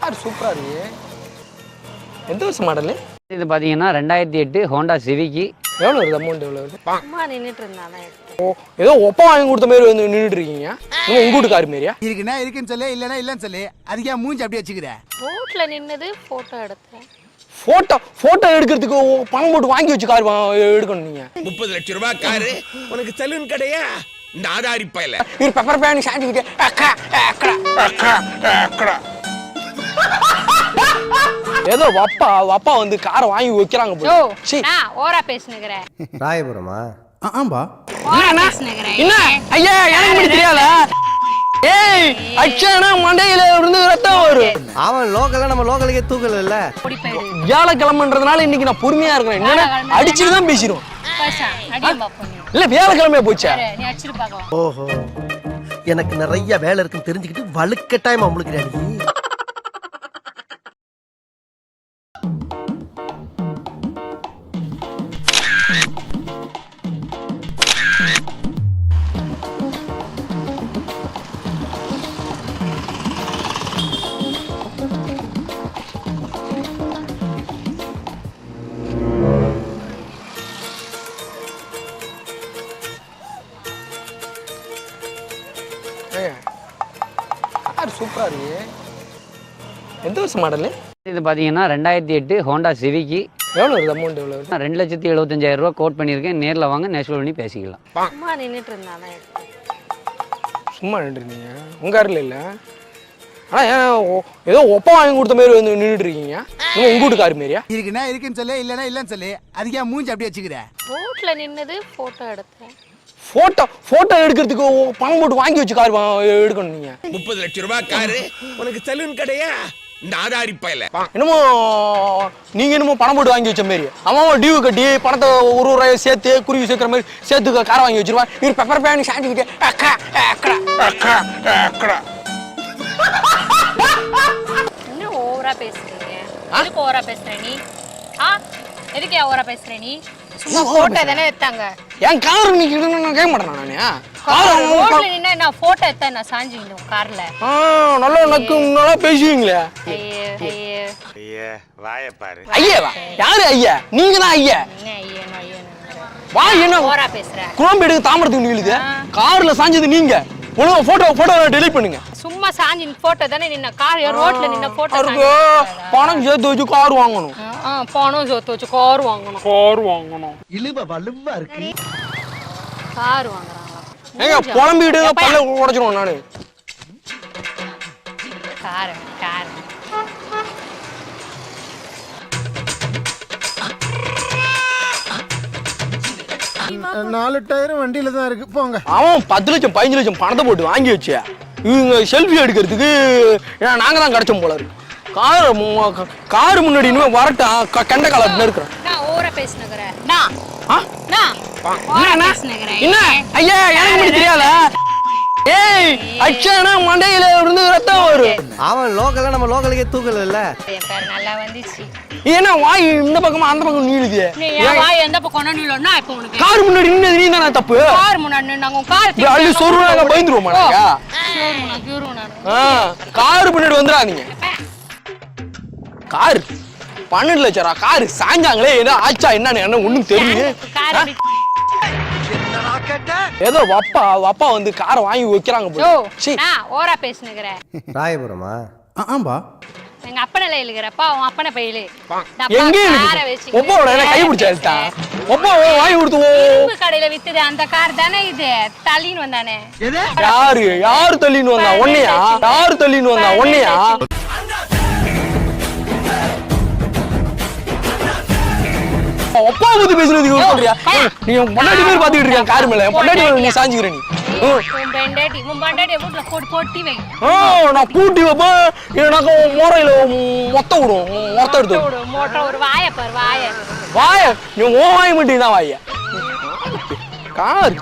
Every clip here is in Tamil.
கார் சூப்பரா இருக்கு. எந்த வருஷம் மாடல் இது பாத்தீங்கன்னா 2008 ஹோண்டா சிவிக்கி. எவ்வளவு வருது அமௌண்ட்? எவ்வளவு வருது? அம்மா நின்னுட்டு இருந்தானே. ஓ, ஏதோ ஒப்பா வாங்கி கொடுத்த மாதிரி வந்து நின்றுட்டு இருக்கீங்க. நீங்க உங்க வீட்டு கார் மாதிரியா? இருக்குன்னா இருக்குன்னு சொல்லு, இல்லைன்னா இல்லைன்னு சொல்லு. அதுக்கே மூஞ்சி அப்படியே வச்சுக்கிற. ரோட்ல நின்னது போட்டோ எடுத்தேன். போட்டோ எடுக்கிறதுக்கு பணம் போட்டு வாங்கி வச்சு கார் எடுக்கணும். நீங்க 30 லட்சம் ரூபாய் காரு உனக்கு சலூன் கடையா? இந்த ஆதாரி பையல இது பெப்பர் பேன் சாண்டிக்கிட்டு ஏதோ வப்பா வந்து காரை வாங்கி வைக்கிறாங்க போல. சீ, நான் ஓரா பேசுனேங்கறேன். ராயபுரமா? ஆம்பா. ஓரா பேசுனேங்கறேன். என்ன ஐயா, எனக்கு தெரியாத. ஏய், அச்சனா மண்டையில இருந்து ரத்தம் வரும். அவன் லோக்கல்ல, நம்ம லோக்கலுக்கே தூக்கல இல்ல. ஓடி போயிடு. வியாழக்கிழமைன்றதுனால இன்னைக்கு நான் பொறுமையா இருக்கேன். என்ன அடிச்சுட்டு தான் பேசிடுவோம். பாஷா அடியும் பாப்போம். இல்ல வியாழக்கிழமையா போச்சா? நீ அடிச்சிட்டு பார்க்கலாம். ஓஹோ, எனக்கு நிறைய வேலை இருக்குன்னு தெரிஞ்சுக்கிட்டு வலுக்கட்டாயமா முழுக்கிறா நீ. கார் சூப்பரா இருக்கு. எந்த வருஷம் மாடல்? இது பாத்தீங்கன்னா 2008 ஹோண்டா சிவிக்கி. எவ்வளவு வருது அமௌண்ட்? எவ்வளவு வருது? 2,75,000 ரூபா கோட் பண்ணியிருக்கேன். நேரில் வாங்க, நேஷனல் பண்ணி பேசிக்கலாம். அம்மா நின்னுட்டு இருந்தானே. சும்மா நின்றுருந்தீங்க உங்க காரில் இல்லை. ஆனால் ஏன் ஏதோ ஒப்பா வாங்கி கொடுத்த மாதிரி வந்து நின்றுட்டு இருக்கீங்க. நீங்கள் உங்க வீட்டு கார் மாதிரியா? இருக்குன்னா இருக்குன்னு சொல்லு, இல்லைன்னா இல்லைன்னு சொல்லு. அதுக்கே மூஞ்சி அப்படியே வச்சுக்கிற. ரோட்ல நின்னது போட்டோ எடுத்தேன். போட்டோ எடுக்கிறதுக்கு பணம் போட்டு வாங்கி வச்சு கார் எடுக்கணும். நீங்க 30 லட்சம் ரூபாய் காரு உனக்கு சலூன் கடையா? இந்த ஆதாரி பையல என்னமோ நீங்க என்னமோ பணம் போட்டு வாங்கி வச்ச மாதிரி. அவன் டியூ கட்டி பணத்தை ஒரு ரூபாய் சேர்த்து குருவி சேர்க்கிற மாதிரி சேர்த்து காரை வாங்கி வச்சிருவான். இவர் பெப்பர் பேன் சாண்டிக்கிட்டு என்ன ஓவரா பேசுறீங்க? எதுக்கு ஓவரா பேசுற நீ? எதுக்கு ஓவரா பேசுற நீ? சும்மா போட்டோ தானே எடுத்தாங்க. என் கார் நீங்க கேட்க மாட்டேன். நானு ரோட்ல நின்னா நான் போட்டோ எடுத்தேன். நான் சாஞ்சிங்க கார்ல. நல்லா நக்கு நல்லா பேசுவீங்களே. ஐயா வாய பாரு. ஐயவா? யாரு ஐயா? நீங்க தான் ஐயா. வா, என்ன ஓவரா பேசுற? குழம்பு எடுக்க தாமரத்துக்கு நிலுது. கார்ல சாஞ்சது நீங்க. ஒழுங்கா போட்டோ டெலீட் பண்ணுங்க. சும்மா சாஞ்சி போட்டோ தானே நின்ன கார். ரோட்ல நின்ன போட்டோ. பணம் சேர்த்து வச்சு கார் வாங்கணும். பணம் சேர்த்து வச்சு கார் வாங்கணும். இழுவ வலுவா இருக்கு. கார் வாங்குறாங்க. ஏங்க புலம்பிட்டு பல்ல உடைச்சிருவோம் நானு. கார் 4 டயரும் வண்டியில தான் இருக்கு. போங்க. அவன் 10 லட்சம் 15 லட்சம் பணத்தை போட்டு வாங்கி வச்சு இவங்க செல்ஃபி எடுக்கிறதுக்கு நாங்க தான் கிடைச்சோம் போல இருக்கு. கார் முன்னாடி இன்னும் வரட்டா கண்ட காலத்துல இருக்கிறேன். நான் ஓவரா பேசுனேங்கறேன். என்ன ஐயா, எனக்கு தெரியாத. ஏய், அச்சனா மண்டையில இருந்து ரத்தம் வரும். அவன் லோக்கல்ல, நம்ம லோக்கலுக்கே தூக்கல இல்ல. என் பேர் நல்லா வந்துச்சு. என்ன வாய் இந்த பக்கமா அந்த பக்கம் நீளுது? நீ ஏன் வாய் எந்த பக்கம் நீளம்னா இப்போ உனக்கு கார் முன்னாடி நின்னது நீ தானே தப்பு. கார் முன்னாடி நின்னாங்க கார் இப்படி அள்ளி சொருவாங்க பயந்துருவோம் மாட்டாங்க. கார் முன்னாடி வந்துடாதீங்க. கார் 12 லட்சம் ரூபா கார் சாஞ்சாங்களே. என்ன ஆச்சா என்ன ஒண்ணும் தெரியல. ஏதோ வப்பா வந்து காரை வாங்கி வைக்கிறாங்க போல. நான் ஓவரா பேசுனேங்கறேன். ராயபுரமா? ஆம்பா. எங்க அப்பனல இல்லங்கறப்பா அவன் அப்பன பையிலே. எங்க ஒப்போட என்ன கை பிடிச்சால்டா. ஒப்போ வாங்கி கொடுத்து உங்க கடையில வித்துது அந்த கார் தானே இது. தள்ளின்னு வந்தானே. யாரு தள்ளின்னு வந்தா? ஒண்ணையா? யாரு தள்ளின்னு வந்தா? ஒண்ணையா? ஒப்பா பத்தி பேசுறதுக்கு சொல்றியா? நீ பொண்டாட்டி பேர் பாத்துக்கிட்டு இருக்க கார் மேல. பொண்டாட்டி மேல நீ சாஞ்சிக்கிற நீ. உன் பொண்டாட்டி வீட்ல போட்டு வை. நான் பூட்டி வைப்பேன். எனக்கு மோரையில மொத்த விடும். மொத்த எடுத்து விடும். மோட்டை ஒரு வாய பாரு. வாய நீ ஓ வாய் மட்டும் தான் வாய. கார்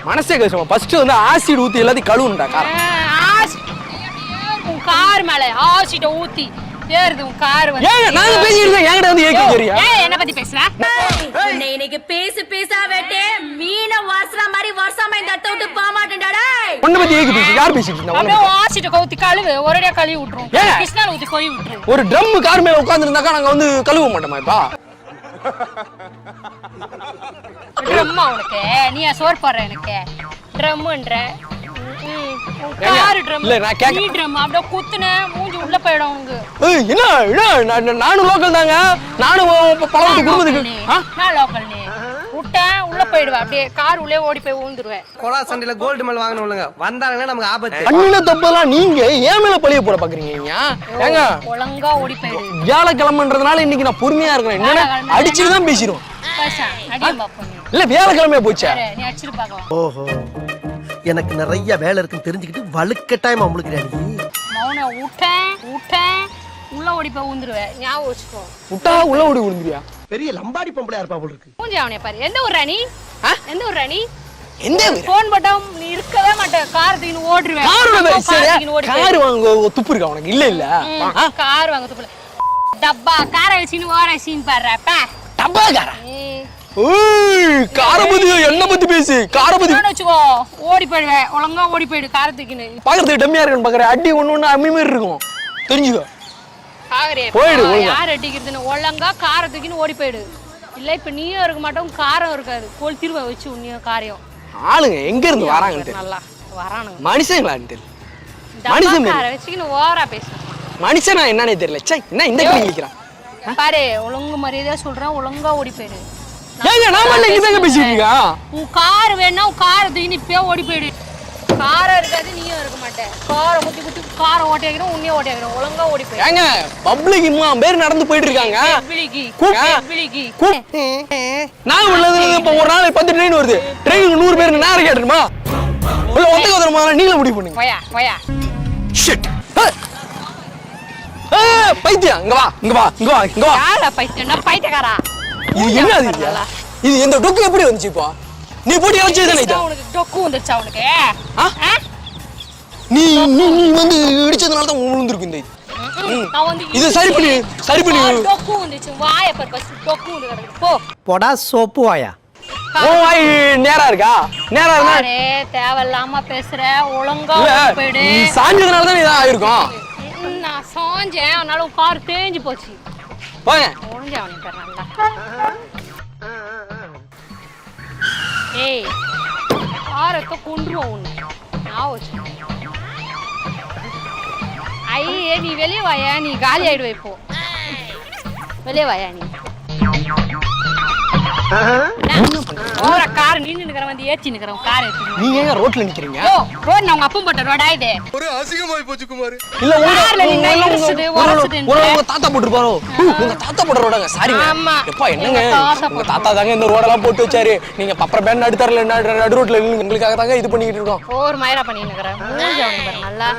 மனசே கஷ்டமா. ஃபர்ஸ்ட் வந்து ஆசிட் ஊத்தி எல்லாத்தையும் கழுவுண்டா கார். உன் கார் மேல ஆசிட் ஊத்தி ஏறுது உன் கார் வந்து. ஏன் நாங்க பேசிட்டு இருக்கோம்? என்கிட்ட வந்து ஏக்கி கேக்குறியா? என்ன பத்தி பேசுற? இன்னைக்கு பேசாவேட்டே வாசன மாதிரி வருஷமா இந்த இடத்த விட்டு போக மாட்டேன்டா டேய். உன்னை பத்தி ஏக்கு பேசி யார் பேசிட்டு இருந்தா அப்படியே வாசிட்டு கவுத்தி கழுவு ஒரேடியா கழுவி விட்டுரும். ஏன்? கிருஷ்ணால ஊத்தி கொய் விட்டுரும். ஒரு ட்ரம் கார் மேல உட்கார்ந்துருந்தாக்கா நாங்க வந்து கழுவ மாட்டோமா இப்ப ட்ரம்மா உனக்கு நீ சோறு போடுற எனக்கு ட்ரம்ன்ற கார் ட்ரம் இல்ல, நான் கேக்க- நீ ட்ரம் அப்படியே குத்துன மூஞ்சி உள்ள போயிடும் உனக்கு. ஏய் என்ன நானும் லோக்கல் தாங்க நானும் பழவத்து குடும்பத்துக்கு ஆ? நான் லோக்கல் நீ விட்டேன் உள்ள போயிடுவேன் அப்படியே கார் உள்ளே ஓடி போய் ஊந்துருவேன். கொலா சண்டையில கோல்டு மெடல் வாங்கணும்லங்க வந்தாங்கன்னா நமக்கு ஆபத்து அண்ணில தப்பெல்லாம் நீங்க ஏன் மேல பழிய போட பாக்குறீங்க ஏங்க ஒழுங்கா ஓடி போயிடு. வியாழக்கிழமைன்றதுனால இன்னைக்கு நான் பொறுமையா இருக்கிறேன் என்னன்னா அடிச்சுட்டு தான் பேசிடுவோம் பேசா அடியும் பாப்போம் நீ. இல்ல வியாழக்கிழமையா போச்சா சரி, நீ அடிச்சிட்டு பார்க்கலாம். ஓஹோ எனக்கு நிறைய வேலை இருக்குன்னு தெரிஞ்சுக்கிட்டு வலுக்கட்டாயமா முழுக்கிறேன் நீ மௌன விட்டேன் உள்ள ஓடி போய் ஊந்துருவேன். ஞாபகம் வச்சுக்கோ. விட்டா உள்ள ஓடி விழுந்துறியா பெரிய லம்பாடி பொம்பளையா இருப்பா போல இருக்கு மூஞ்சி அவனை பாரு. எந்த ஊர் ராணி? எந்த ஊர் ராணி? எந்த ஊரு? போன் போட்டோம் நீ இருக்கவே மாட்டே. கார் தூக்கின்னு ஓடுவேன். கார் வாங்க துப்பு இருக்கா உனக்கு இல்ல இல்ல கார் வாங்க துப்புல டப்பா காரை வச்சுன்னு ஓர சீன் பாடுறப்ப டப்பா காரா ஏய் காரபதி என்ன பத்தி பேசி காரபதி வச்சுக்கோ ஓடி போயிடுவேன். ஒழுங்கா ஓடி போயிடு காரை தூக்கின்னு. பாக்குறதுக்கு டம்மியா இருக்குன்னு பாக்குற அடி ஒண்ணு அம்மி மாதிரி இருக்கும் தெரிஞ்சுக்கோ காகரே போயிடு, ஒழுங்கா. யார் அடிக்கிறதுன்னு ஒழுங்கா காரை தூக்கின்னு ஓடி போயிடு. இல்ல இப்ப நீயும் இருக்க மாட்டோம் காரம் இருக்காது. கொளுத்திருவ வச்சு உன்னையும் காரியம். ஆளுங்க எங்க இருந்து வராங்கன்னு தெரியல நல்லா வரானுங்க. மனுஷங்களான்னு தெரியல மனுஷன் காரை வச்சுக்கின்னு ஓவரா பேசுறேன். மனுஷனா என்னன்னே தெரியல சே என்ன இந்த கேள்வி கேக்குறான் பாரு ஒழுங்கு மரியாதையா சொல்றேன். ஒழுங்கா ஓடி போயிடு. ஏங்க நாம இல்ல இங்க பேசிட்டு இருக்கா உன் கார் வேணா உன் காரை தூக்கி இப்பயே ஓடி போயிடு. காரம் இருக்காது நீயும் இருக்க மாட்டேன். காரை குத்தி காரை ஓட்டி வைக்கிறோம் உன்னையும் ஓட்டி வைக்கிறோம். ஒழுங்கா ஓடி போயிடு. ஏங்க பப்ளிக் பேர் நடந்து போயிட்டு இருக்காங்க நான் உள்ளது இப்ப ஒரு நாள் 10 ட்ரெயின் வருது ட்ரெயினுக்கு 100 பேர் நேரம் கேட்டுருமா உள்ள ஒத்த கதறமா நீங்களே முடிவு பண்ணுங்க போயா ஷிட் பைத்தியம் இங்க வா யாரா பைத்தியம்டா பைத்தியக்காரா? இது என்ன இது இந்த டொக்கு எப்படி வந்துச்சு இப்போ நீ போட்டு இறச்சது தானே உனக்கு டொக்கு வந்துச்சா உனக்கு? நீ வந்து இடிச்சதுனால தான் விழுந்திருக்கு இந்த நான் வந்து இது சரி பண்ணி டொக்கு வந்துச்சு. வாயை பாரு ஃபர்ஸ்ட் டொக்கு வந்து கிடக்கு. போ போடா சோப்பு வாயா ஓ வாய் நேரா இருக்கா நேரா இருந்தா அரே தேவையில்லாம பேசுற. ஒழுங்கா இல்ல ஓடி போயிடு. நீ சாஞ்சதுனால தான் இதான் ஆயிருக்கும் நான் சாஞ்சேன் அதனால உன் கார் தேஞ்சு போச்சு. போங்க ஒழுங்கு அவனை பேர் நல்லா. ஏய் காரத்தை கொண்டுருவோம் உன்னை. நான் வச்சு ஐயே நீ வெளியே வாயா. நீ காலி ஆயிடுவ இப்போ. வெளியே வாயா நீ. ஓர கார் நின்னு நிக்கிறவன் வந்து ஏத்தி நிக்கிறவன் கார் ஏத்தி. நீங்க ஏங்க ரோட்ல நிக்கிறீங்க ஓ ரோட் நான் உங்க அப்பன் போட்ட ரோடா இது? ஒரு அசிங்கமாய் போச்சு குமார் இல்ல கார்ல நின்னா இடிச்சுது, உரசுது. உங்க தாத்தா போட்டுருப்பாரோ உங்க தாத்தா போட்ட ரோடாங்க சாரிங்க ஆமா. எப்பா என்னங்க எங்க தாத்தா உங்க தாத்தா தாங்க இந்த ரோடெல்லாம் போட்டு வச்சாரு நீங்க பப்பர பேண்ட் நடுத்தரல நடு ரோட்ல உங்களுக்காக தாங்க இது பண்ணிட்டு இருக்கோம் ஓர் மயிரா பண்ணி நிக்கிறேன். மூஞ்சி அவனுக்கு பாரு நல்லா.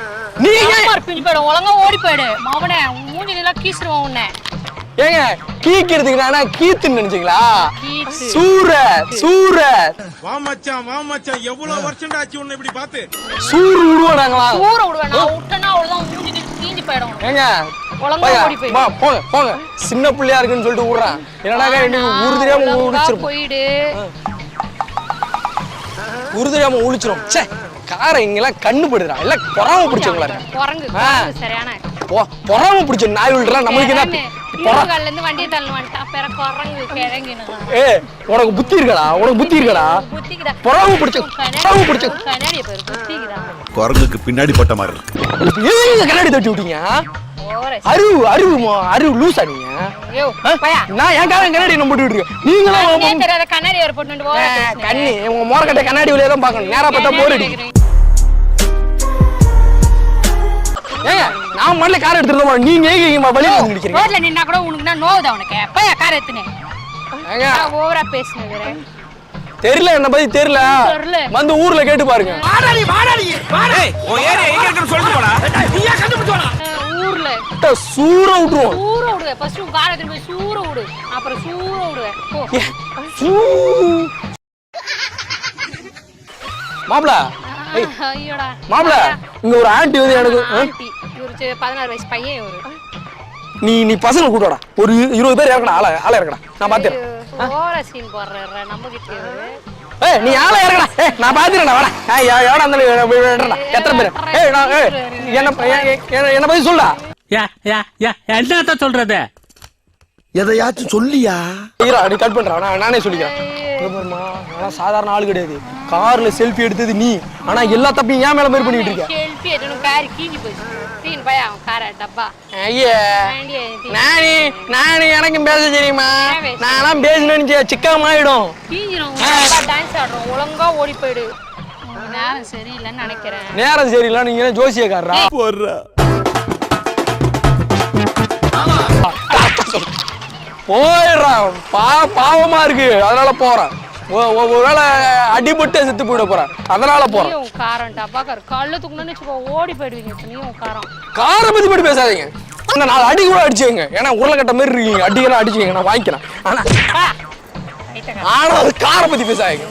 நீங்க பிஞ்சு போயிடும். ஒழுங்கா ஓடி போயிடு மவனே. மூஞ்சி நல்லா கீசுருவான் உன்னை. ஏங்க கீக்கிறதுக்கு நானா கீத்துன்னு நினைச்சீங்களா கீத்து. சூர வா மச்சான் எவ்வளவு வருஷம் ஆச்சு உன்னை இப்படி பார்த்து சூறு விடுவானாங்களா ஊற விடுவேன். நான் விட்டேன்னா அவ்வளவுதான் மூஞ்சி கீஞ்சு போயிடும். ஏங்க ஒழுங்கா ஓடி போயிடு. போங்க சின்ன பிள்ளையா இருக்குன்னு சொல்லிட்டு விடுறான் என்னடா ஊரு தெரியாம உழிச்சிரும் போயிடு. ஊரு தெரியாம உழிச்சிரும் சே காரை இங்கெல்லாம் கண்ணு படுறா இல்ல பொறாம பிடிச்சவங்களா இருக்கு குரங்கு சரியான பொறாம பிடிச்ச நாய் விழுறா நம்மளுக்கு என்ன இருகால்ல இருந்து வண்டியை தள்ளு வந்துட்டான். பெற குரங்கு கிழங்கினு. உனக்கு புத்தி இருக்கடா புத்திக்குதா பொறாம பிடிச்ச கண்ணாடிய பேரு புத்திக்குதா. குரங்குக்கு பின்னாடி பட்ட மாதிரி இருக்கு எதுக்கு கண்ணாடி தட்டி விட்டீங்க அறிவு லூசா நீங்க ஐயோ பயா நான் என் காலம் கண்ணாடி நம்ம போட்டு விட்டுருக்கேன் நீங்களும் தெரியாத கண்ணாடி வர போட்டு கண்ணி உங்க மோரக்கட்டை கண்ணாடி வழியா தான் பாக்கணும் நேரா பார்த்தா போர் அடிக்கும் ஏங்க நான் மண்ணில் கார் எடுத்துட்டு நீங்க ஏங்க வழியில வந்து நிக்கிறீங்க ரோட்ல நின்னா கூட உனக்கு நான் நோவுதா உனக்கு பயா கார் எடுத்துனே ஏங்க ஓவரா பேசுனேன் தெரியல என்ன பத்தி தெரியல வந்து ஊர்ல கேட்டு பாருங்க உன் ஏரியா எங்க இருக்குன்னு சொல்லிட்டு போடா நீயா கண்டுபிடிச்சு போடா ஊர்ல சூற விட்டுருவோம் விடுவேன் ஃபர்ஸ்ட் உன் காரை எடுத்து போய் சூற விடு அப்புறம் சூற விடுவேன் மாப்ள ஐயோடா மாப்ள இங்க ஒரு ஆண்டி வந்து எனக்கு இவரு 16 வயசு பையன் இவரு நீ பசங்க கூட்டோடா ஒரு 20 பேர் இறக்கடா ஆள இறக்கடா நான் பாத்துறேன் ஓவரா சீன் போடுற நம்ம கிட்ட ஏய் நீ ஆளை இறங்கடா. ஏய் நான் பாத்துறேன்டா வாடா. ஏய் எவடா அந்த எத்தனை பேர்? ஏய் நான் என்ன பத்தி சொல்லுடா. என்னத்த சொல்றது? எதையாச்சும் சொல்லியா? ஈரா நீ கட் பண்றா. நானே சொல்லிக்கிறேன். நான் சாதாரண ஆளு கிடையாது. கார்ல செல்ஃபி எடுத்தது நீ. ஆனா எல்லா தப்பையும் ஏன் மேல மாதிரி பண்ணிட்டு இருக்க? செல்ஃபி எடுக்கணும் கார் கீஞ்சி போச்சு. தீன் பையா கார டப்பா. ஐயே நானே எனக்கும் பேச தெரியுமா? நான்லாம் பேசணும்னு சிக்காம ஆயிடும். கீஞ்சிரும். டான்ஸ் ஆடுறோம் ஒழுங்கா ஓடி போயிடு. நேரம் சரியில்லைன்னு நினைக்கிறேன். நேரம் சரியில்லை நீங்க ஜோசியக்காரரா? போயிடுறான். பாவமா இருக்கு அதனால போறேன். ஒருவேளை அடிபட்டு செத்து போயிட போறேன் அதனால போறேன். காரம் டப்பா கார் கல்லு தூக்கணும்னு வச்சுக்கோ ஓடி போயிடுவீங்க. நீயும் காரம் காரை பத்தி மட்டும் பேசாதீங்க. அந்த 4 அடி கூட அடிச்சுங்க. ஏன்னா உருளைக்கட்ட மாதிரி இருக்கீங்க. அடிக்கலாம் அடிச்சுங்க நான் வாங்கிக்கிறேன். ஆனா அது காரை பத்தி பேசாதீங்க.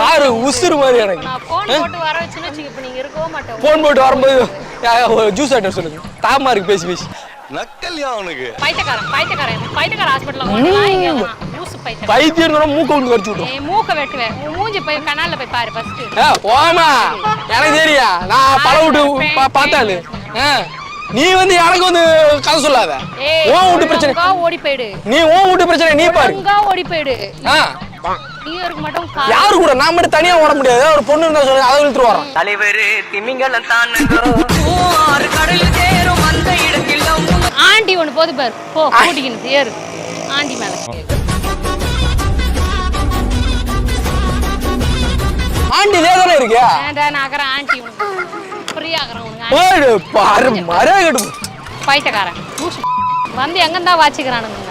காரு உசுறு மாதிரி எனக்கு. நான் போன் போட்டு வர வச்சுன்னு வச்சுக்க. இப்ப நீங்க இருக்கவே மாட்டோம். போன் போட்டு வரும்போது ஜூஸ் ஐட்டம் சொல்லுங்க. தாமா இருக்கு பேசி பேசி. நக்கல்யா அவனுக்கு. பைத்தியக்கார ஹாஸ்பிடல்ல கொண்டு லூசு பைத்தியம். பைத்தியம் மூக்க வந்து வச்சு விட்டோம். மூக்க வெட்டுவேன். மூஞ்சி போய் கனால்ல போய் பாரு ஃபர்ஸ்ட். ஓமா எனக்கு தெரியா. நான் பல விட்டு பார்த்தாலு. நீ வந்து எனக்கு வந்து கதை சொல்லாத. ஓ வீட்டு பிரச்சனை ஓடி போயிடு. நீ ஓ வீட்டு பிரச்சனை நீ பாரு. ஓடி போயிடு. நீ இருக்க மாட்டோம். யாரு கூட நான் மட்டும் தனியா ஓட முடியாது. ஒரு பொண்ணு இருந்தா சொல்லுங்க அதை இழுத்துட்டு வரோம். தலைவர் திமிங்கலம் தானுங்கோ ஆறு கடல் சேரும் அந்த இடத்தில் ஆண்டி ஒண்ணு போது பாரு. போ கூட்டிக்கிட்டு ஏறு ஆண்டி மேல. ஆண்டி தேதானே இருக்கியா? நான் ஆகிறேன் ஆண்டி உனக்கு ஃப்ரீ ஆகிறேன் உனக்கு. பாரு மறையா கட்டு பைத்தியக்காரன் வந்து எங்க இருந்தா வாச்சிக்கிறானுங்க.